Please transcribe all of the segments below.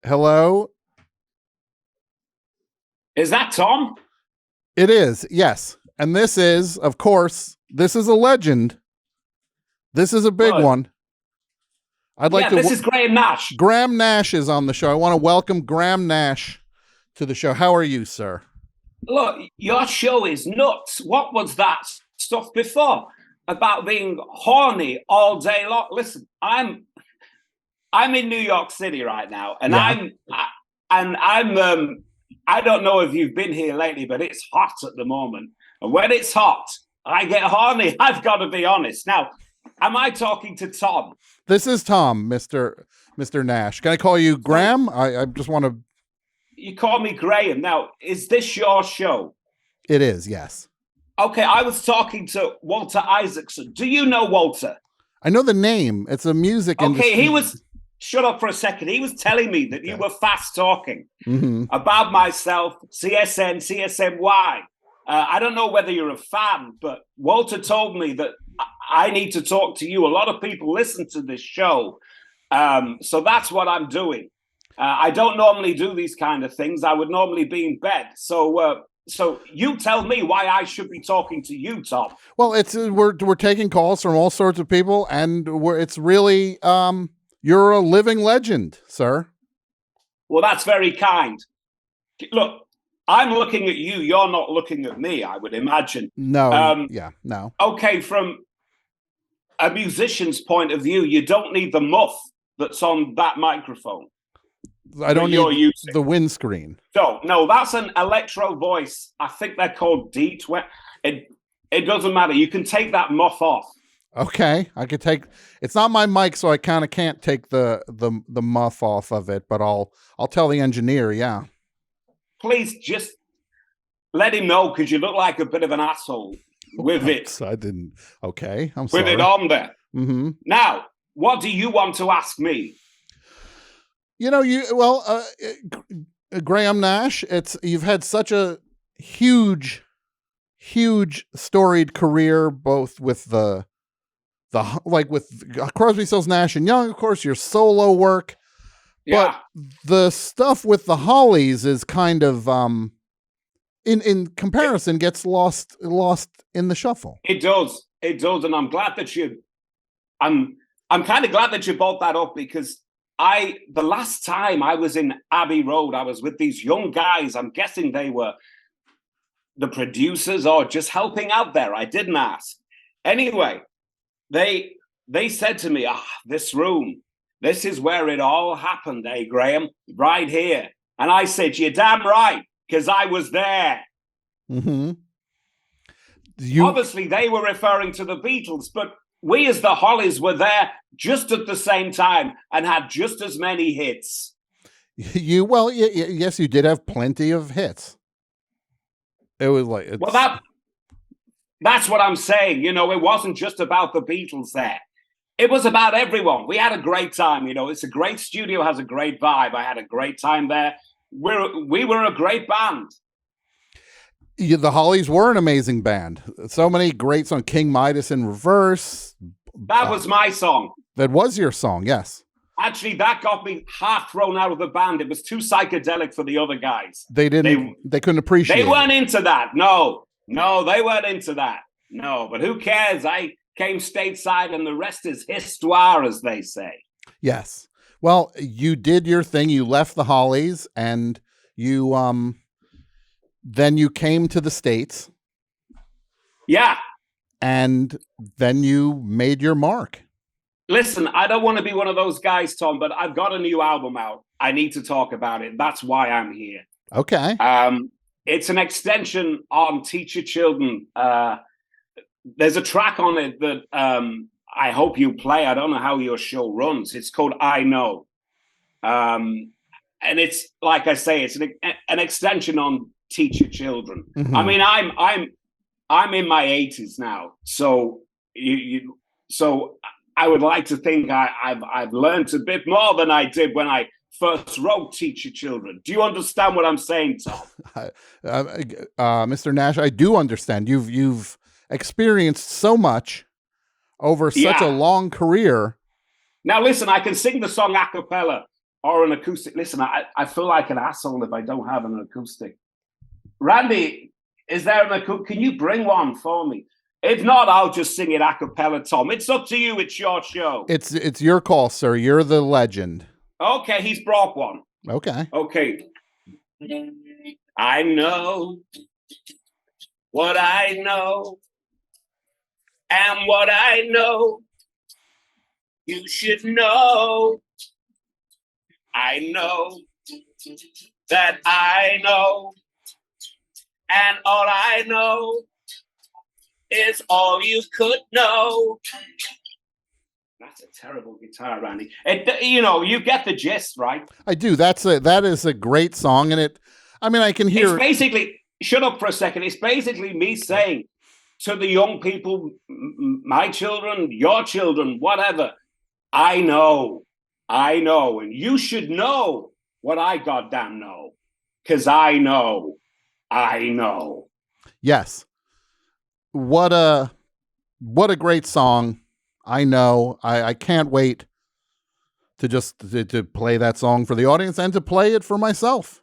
Hello. Is that Tom? It is, yes. And this is, of course, this is a legend. This is a big Well, one. I'd like yeah, to. this is Graham Nash. Graham Nash is on the show. I want to welcome Graham Nash to the show. How are you, sir? Look, your show is nuts. What was that stuff before about being horny all day long? Listen, I'm in New York City right now, and Yeah. I don't know if you've been here lately, but it's hot at the moment. And when it's hot, I get horny. I've got to be honest. Now, am I talking to Tom? This is Tom, Mr. Nash. Can I call you Graham? I just want to. You call me Graham. Now, is this your show? It is, yes. Okay, I was talking to Walter Isaacson. Do you know Walter? I know the name. It's a music industry. Okay, he was. Shut up for a second. He was telling me that you were fast talking about myself, CSN, CSNY. I don't know whether you're a fan, but Walter told me that I need to talk to you. A lot of people listen to this show. So that's what I'm doing. I don't normally do these kind of things. I would normally be in bed. So you tell me why I should be talking to you, Tom. Well, it's we're taking calls from all sorts of people, and it's really you're a living legend, sir. Well, that's very kind. Look, I'm looking at you. You're not looking at me, I would imagine. No. No. Okay, from a musician's point of view, you don't need the muff that's on that microphone. I don't need the windscreen. No, that's an electro voice. I think they're called D20. It doesn't matter. You can take that muff off. Okay, I could take. It's not my mic, so I kind of can't take the muff off of it. But I'll tell the engineer. Yeah. Please just let him know, because you look like a bit of an asshole with it. I didn't. Okay, I'm sorry. With it on there. Mm-hmm. Now, what do you want to ask me? Graham Nash. You've had such a huge storied career, both with with Crosby, Stills, Nash and Young, of course, your solo work. Yeah. But the stuff with the Hollies is kind of in comparison gets lost in the shuffle. It does, and I'm glad that I'm kind of glad that you brought that up, because the last time I was in Abbey Road, I was with these young guys. I'm guessing they were the producers or just helping out there. I didn't ask. Anyway, they said to me, this room, this is where it all happened, eh, Graham? Right here. And I said, you're damn right, because I was there. Mm-hmm. Obviously, they were referring to the Beatles, but we as the Hollies were there just at the same time and had just as many hits. Yes, you did have plenty of hits. It was like, that's what I'm saying. It wasn't just about the Beatles there. It was about everyone. We had a great time. It's a great studio, has a great vibe. I had a great time there. We were a great band. The Hollies were an amazing band. So many great songs. King Midas in Reverse. That was my song. That was your song, yes. Actually, that got me half thrown out of the band. It was too psychedelic for the other guys. They couldn't appreciate it. They weren't into that. No, they weren't into that. No, but who cares? I came stateside, and the rest is histoire, as they say. Yes. Well, you did your thing. You left the Hollies, and you then you came to the States. Yeah. And then you made your mark. Listen, I don't want to be one of those guys, Tom, but I've got a new album out. I need to talk about it. That's why I'm here. Okay. It's an extension on Teach Your Children. There's a track on it that I hope you play. I don't know how your show runs. It's called I Know. And it's, like I say, it's an extension on Teach Your Children. Mm-hmm. I mean, I'm in my 80s now, so so I would like to think I've learned a bit more than I did when I first wrote Teach Your Children. Do you understand what I'm saying, Tom? Mr. Nash, I do understand. You've experienced so much over such a long career. Now listen, I can sing the song a cappella. or an acoustic. Listen, I feel like an asshole if I don't have an acoustic. Randy, is there an acoustic? Can you bring one for me? If not, I'll just sing it a cappella, Tom. It's up to you. It's your show. It's your call, sir. You're the legend. Okay, he's brought one. Okay. Okay. I know what I know, and what I know, you should know. I know that I know, and all I know is all you could know. That's a terrible guitar, Randy. You get the gist, right? I do. That is a great song, and I can hear. It's basically, shut up for a second. It's basically me saying to the young people, my children, your children, whatever, I know, and you should know what I goddamn know, because I know. Yes. What a great song. I know. I can't wait to play that song for the audience and to play it for myself.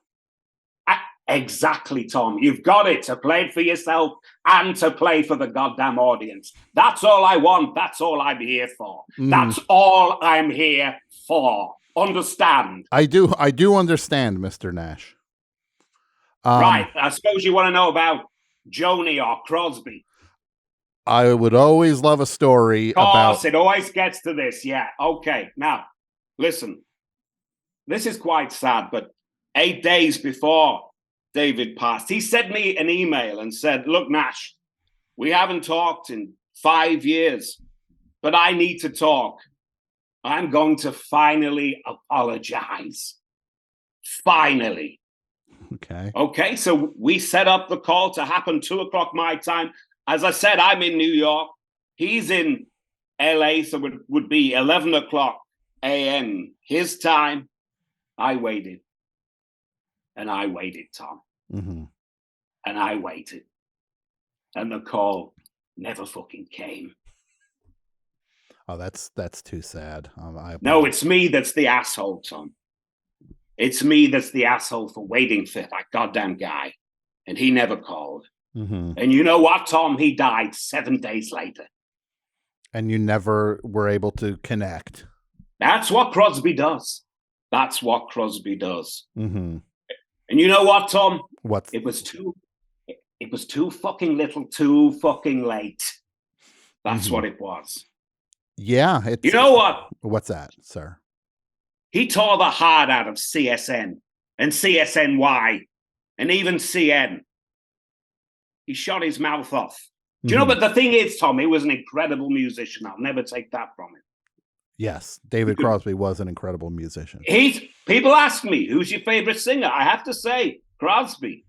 Exactly, Tom. You've got it, to play it for yourself and to play for the goddamn audience. That's all I want. That's all I'm here for. That's all I'm here for. Understand? I do understand, Mr. Nash. Right. I suppose you want to know about Joni or Crosby. I would always love a story about... it always gets to this. Yeah. Okay. Now, listen. This is quite sad, but 8 days before David passed, he sent me an email and said, look, Nash, we haven't talked in 5 years, but I need to talk. I'm going to finally apologize. Finally. Okay. So we set up the call to happen 2:00 my time. As I said, I'm in New York. He's in LA, so it would be 11:00 a.m. his time. I waited. And I waited, Tom. Mm-hmm. And I waited. And the call never fucking came. Oh, that's too sad. No, it's me that's the asshole, Tom. It's me that's the asshole for waiting for that goddamn guy. And he never called. Mm-hmm. And you know what, Tom? He died 7 days later. And you never were able to connect. That's what Crosby does. Mm-hmm. And you know what, Tom? What? It was too fucking little, too fucking late. That's what it was. Yeah. You know what? What's that, sir? He tore the heart out of CSN and CSNY and even CN. He shot his mouth off. Do you know, but the thing is, Tom, he was an incredible musician. I'll never take that from him. Yes, David Crosby was an incredible musician. People ask me, who's your favorite singer? I have to say, Crosby.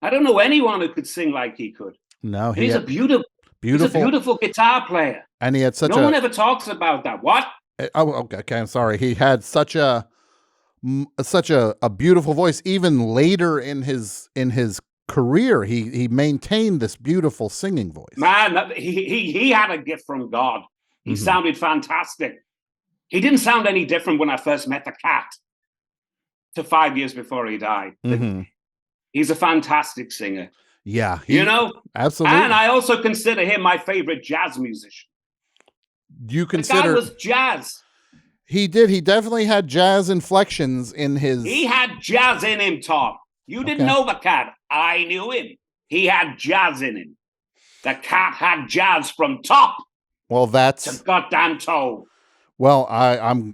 I don't know anyone who could sing like he could. No, he's a beautiful guitar player. And he had such no one ever talks about that. What? Oh, okay. I'm sorry. He had such a beautiful voice. Even later in his career, he maintained this beautiful singing voice. Man, he had a gift from God. He sounded fantastic. He didn't sound any different when I first met the cat to 5 years before he died. He's a fantastic singer. Yeah. Absolutely. And I also consider him my favorite jazz musician. You consider... The guy was jazz. He did. He definitely had jazz inflections in his... He had jazz in him, Tom. You didn't know the cat. I knew him. He had jazz in him. The cat had jazz from top. Well, that's to goddamn toe. Well,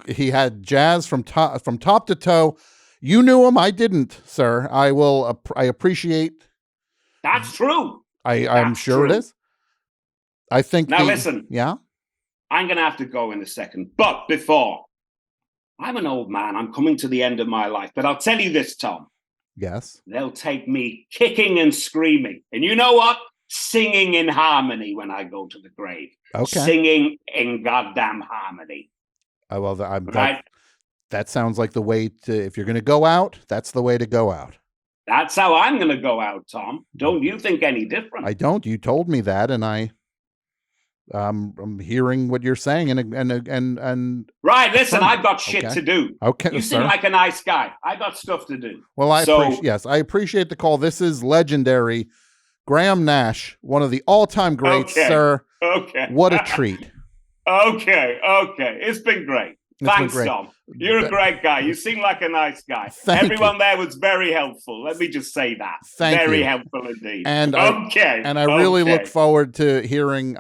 he had jazz from top to toe. You knew him. I didn't, sir. I appreciate. That's true. I'm sure it is. I think. Now listen. Yeah. I'm going to have to go in a second. But before, I'm an old man. I'm coming to the end of my life. But I'll tell you this, Tom. Yes. They'll take me kicking and screaming. And you know what? Singing in harmony when I go to the grave. Okay. Singing in goddamn harmony. Well, right? That sounds like the way to, if you're going to go out, that's the way to go out. That's how I'm going to go out, Tom. Don't you think any different? I don't. You told me that, and I'm hearing what you're saying, and right. Listen, affirming. I've got shit Okay. to do. Okay, You seem sir. like a nice guy. I got stuff to do. Well, I So- appreciate. Yes, I appreciate the call. This is legendary, Graham Nash, one of the all-time greats, Okay. sir. Okay. What a treat. Okay. It's been great. Thanks, great. Tom. You're a great guy. You seem like a nice guy. Thank Everyone you. there was very helpful. Let me just say that. Thank very you. helpful indeed. And I really look forward to hearing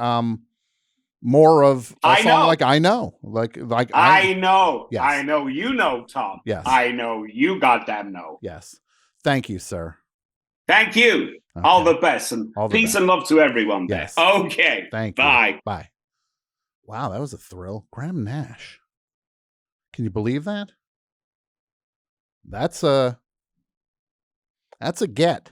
more of a song like I Know. Like I know. Yes. I know you know, Tom. Yes. I know you goddamn know. Yes. Thank you, sir. Thank you. Okay. All the best, and peace and love to everyone there. Yes. Okay. Thank you. Bye. Bye. Wow, that was a thrill. Graham Nash. Can you believe that? That's a get.